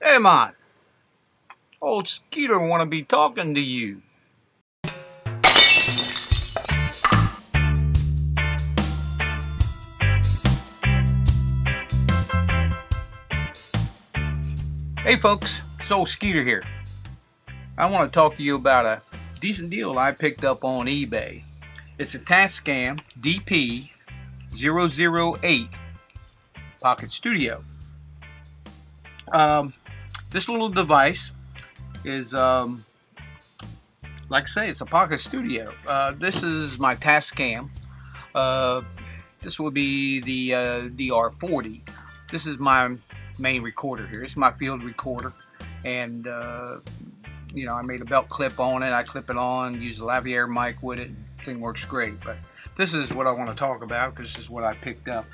Hey man, old Skeeter wanna be talking to you. Hey folks, it's old Skeeter here. I want to talk to you about a decent deal I picked up on eBay. It's a Tascam DP008 Pocket Studio. This little device is, like I say, it's a Pocket Studio. This is my Tascam. This will be the DR-40. This is my main recorder here. It's my field recorder, and you know, I made a belt clip on it. I clip it on, use a lavalier mic with it. Thing works great. But this is what I want to talk about because this is what I picked up.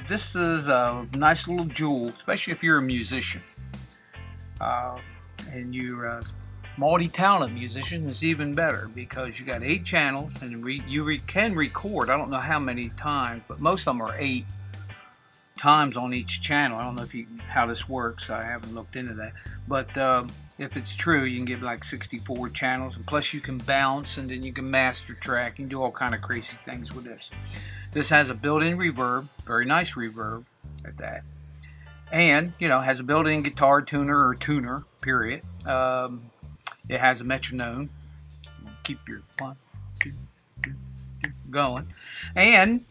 This is a nice little jewel, especially if you're a musician. And you're a multi-talented musician. It's even better because you got 8 channels and you can record. I don't know how many times, but most of them are 8 times on each channel. I don't know how this works. I haven't looked into that. But if it's true, you can get like 64 channels, and plus you can bounce, and then you can master track and do all kind of crazy things with this. This has a built-in reverb, very nice reverb at that. And, you know, has a built-in guitar tuner or tuner, period. It has a metronome. Keep your 1, 2, 2, 2 going. And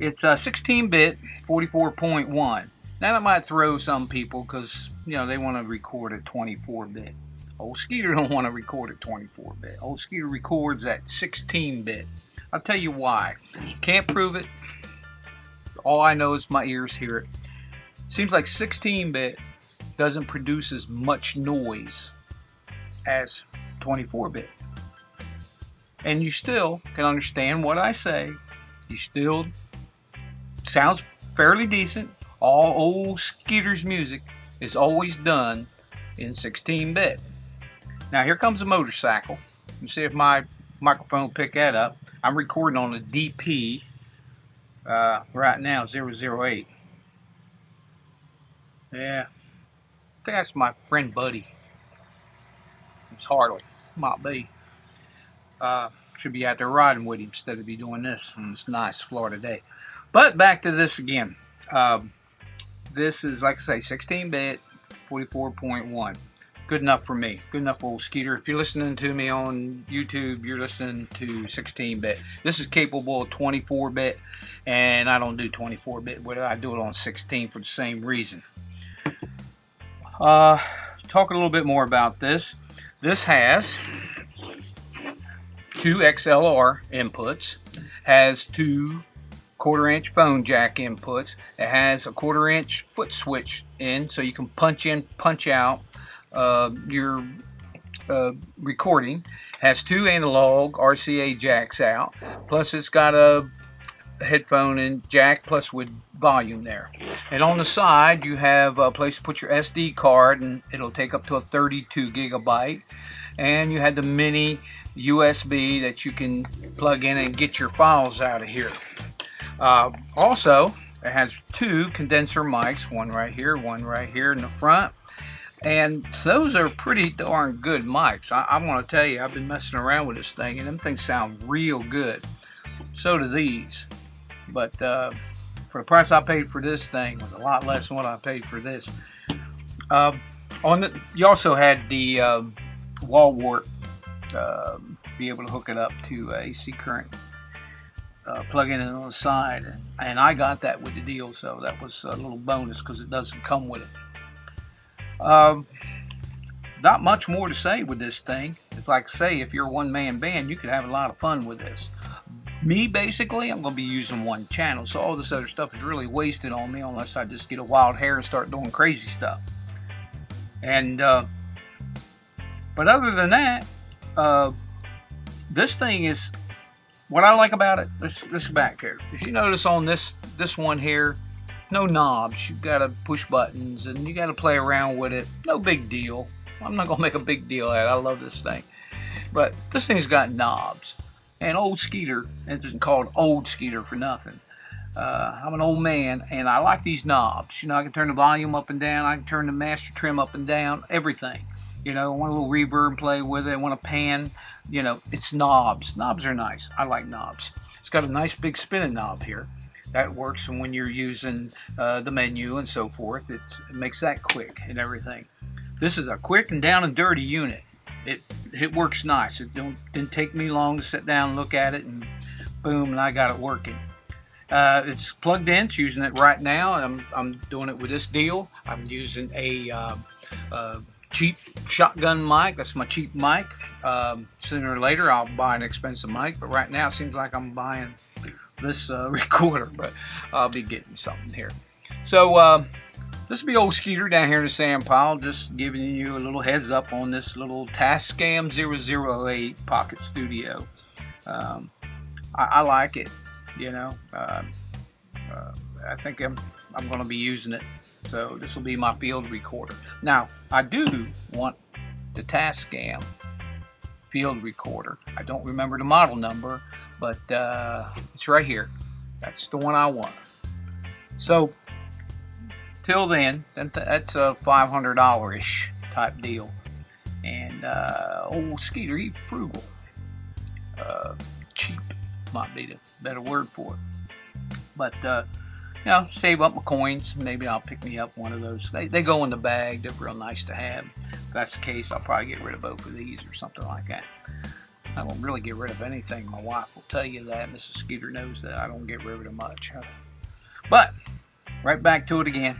it's a 16-bit 44.1. Now that might throw some people because, you know, they want to record at 24-bit. Old Skeeter don't want to record at 24-bit. Old Skeeter records at 16-bit. I'll tell you why. Can't prove it. All I know is my ears hear it. Seems like 16-bit doesn't produce as much noise as 24-bit. And you still can understand what I say. You still sounds fairly decent. All old Skeeter's music is always done in 16-bit. Now here comes a motorcycle. You see if my microphone will pick that up. I'm recording on a DP right now, 008. Yeah, I think that's my friend Buddy. It's Harley, might be. Should be out there riding with him instead of be doing this on this nice Florida day. But back to this again. This is, like I say, 16-bit, 44.1. Good enough for me. Good enough for old Skeeter. If you're listening to me on YouTube, you're listening to 16-bit. This is capable of 24-bit, and I don't do 24-bit with it. I do it on 16 for the same reason. Talk a little bit more about this. This has 2 XLR inputs, has 2 1/4-inch phone jack inputs. It has a 1/4-inch foot switch in, so you can punch in, punch out your recording. Has 2 analog RCA jacks out, plus it's got a headphone and jack plus with volume there. And on the side you have a place to put your SD card, and it'll take up to a 32 gigabyte. And you had the mini USB that you can plug in and get your files out of here. Also, it has 2 condenser mics, one right here in the front, and those are pretty darn good mics. I want to tell you, I've been messing around with this thing, and them things sound real good. So do these, but for the price I paid for this thing was a lot less than what I paid for this. You also had the wall wart, be able to hook it up to AC current. Plug in it on the side, and I got that with the deal, so that was a little bonus because it doesn't come with it. Not much more to say with this thing. It's like I say, if you're a one-man band, you could have a lot of fun with this. Me, basically, I'm going to be using 1 channel, so all this other stuff is really wasted on me unless I just get a wild hair and start doing crazy stuff. And but other than that, this thing is, what I like about it, this back here. If you notice on this one here, no knobs. You've got to push buttons and you got to play around with it. No big deal. I'm not going to make a big deal out of it. I love this thing. But this thing's got knobs. And old Skeeter, it isn't called old Skeeter for nothing. I'm an old man, and I like these knobs. You know, I can turn the volume up and down. I can turn the master trim up and down. Everything. You know, I want a little reverb, play with it. I want a pan. You know, it's knobs. Knobs are nice. I like knobs. It's got a nice big spinning knob here. That works when you're using the menu and so forth. It makes that quick and everything. This is a quick and down and dirty unit. It works nice. It didn't take me long to sit down and look at it, and boom, and I got it working. It's plugged in. It's using it right now. I'm doing it with this deal. I'm using a cheap shotgun mic. That's my cheap mic. Sooner or later I'll buy an expensive mic, but right now it seems like I'm buying this recorder, but I'll be getting something here. So this will be old Skeeter down here in the sand pile, just giving you a little heads up on this little Tascam DR-40 Pocket Studio. I like it, you know. I think I'm going to be using it. So this will be my field recorder. Now, I do want the Tascam field recorder. I don't remember the model number, but it's right here. That's the one I want. So, till then, that's a $500-ish type deal. And old Skeeter, he's frugal. Cheap might be the better word for it. But, you know, save up my coins. Maybe I'll pick me up one of those. They go in the bag. They're real nice to have. If that's the case, I'll probably get rid of both of these or something like that. I don't really get rid of anything. My wife will tell you that. Mrs. Skeeter knows that I don't get rid of much. But, right back to it again.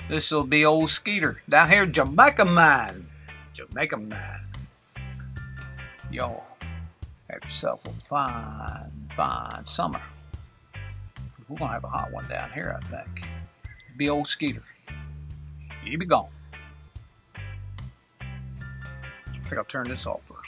This will be old Skeeter down here, Jamaica man. Jamaica man. Y'all have yourself a fine, fine summer. We're going to have a hot one down here, I think. It'll be old Skeeter. You be gone. I think I'll turn this off first.